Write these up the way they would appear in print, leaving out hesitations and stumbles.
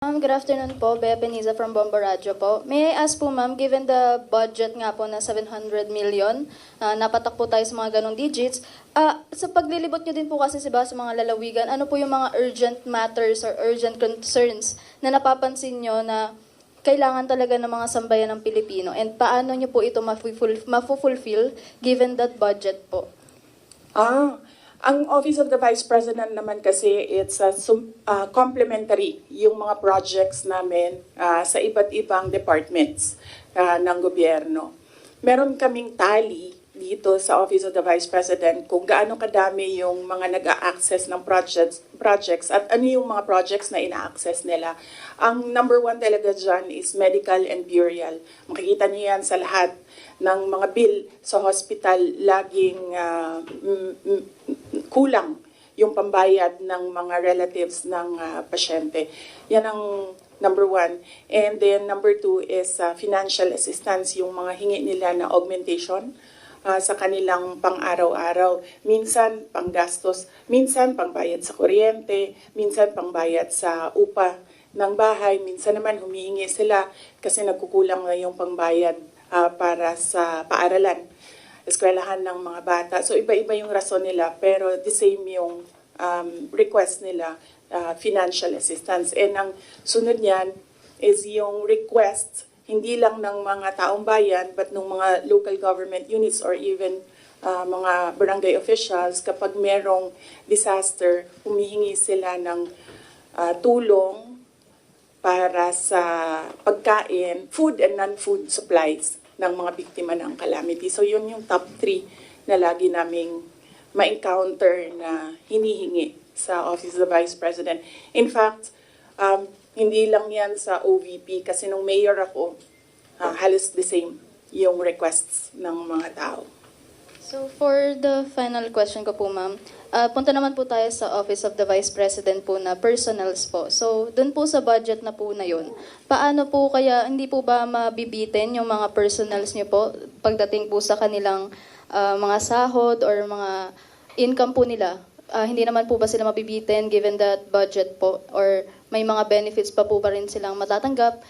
Good afternoon po. Bea Beniza from Bomba Radyo po. May I ask po ma'am, given the budget nga po na 700 million, napatak po tayo sa mga ganong digits, sa paglilibot nyo din po kasi sa mga lalawigan, ano po yung mga urgent matters or urgent concerns na napapansin nyo na kailangan talaga ng mga sambayan ng Pilipino? And paano nyo po ito mafulfill given that budget po? Ang Office of the Vice President naman kasi it's complementary yung mga projects namin sa iba't ibang departments ng gobyerno. Meron kaming tally dito sa Office of the Vice President kung gaano kadami yung mga nag-a-access ng projects at ano yung mga projects na ina-access nila. Ang number one talaga dyan is medical and burial. Makikita niyo yan sa lahat ng mga bill sa hospital, laging kulang yung pambayad ng mga relatives ng pasyente. Yan ang number one. And then number two is financial assistance, yung mga hingi nila na augmentation sa kanilang pang-araw-araw. Minsan panggastos, minsan pangbayad sa kuryente, minsan pangbayad sa upa ng bahay, minsan naman humihingi sila kasi nagkukulang na yung pangbayad para sa paaralan, eskwelahan ng mga bata. So iba-iba yung rason nila, pero the same yung request nila, financial assistance. And ang sunod niyan is yung request hindi lang ng mga taong bayan but ng mga local government units or even mga barangay officials. Kapag merong disaster, humihingi sila ng tulong para sa pagkain, food and non-food supplies ng mga biktima ng calamity. So yun yung top 3 na lagi naming ma-encounter na hinihingi sa Office of the Vice President. In fact, hindi lang yan sa OVP kasi nung mayor ako, halos the same yung requests ng mga tao. So for the final question ko po ma'am, punta naman po tayo sa Office of the Vice President po na personals po. So dun po sa budget na po na yun, paano po kaya, hindi po ba mabibitin yung mga personals niyo po pagdating po sa kanilang mga sahod or mga income po nila? Hindi naman po ba sila mabibitin given that budget po? Or may mga benefits pa po ba rin silang matatanggap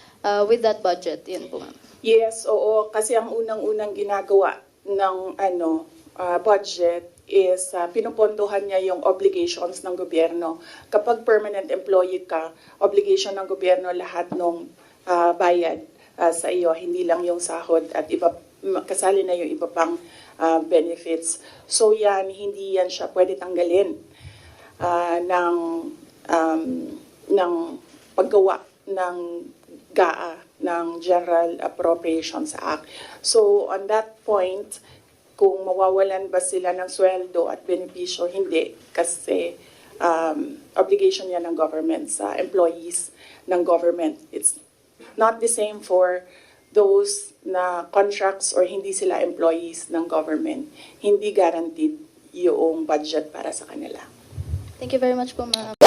with that budget? Yun po ma'am. Yes, oo. Kasi ang unang-unang ginagawa ng budget is pinupondohan niya yung obligations ng gobyerno. Kapag permanent employee ka, obligation ng gobyerno lahat ng bayad sa iyo, hindi lang yung sahod at iba, kasali na yung iba pang benefits. So yan, hindi yan siya pwede tanggalin ng paggawa ng GAA, ng General Appropriations Act. So on that point, kung mawawalan ba sila ng sweldo at benepisyo, hindi. Kasi obligation yan ng government sa employees ng government. It's not the same for those na contracts or hindi sila employees ng government. Hindi guaranteed yung budget para sa kanila. Thank you very much po ma'am.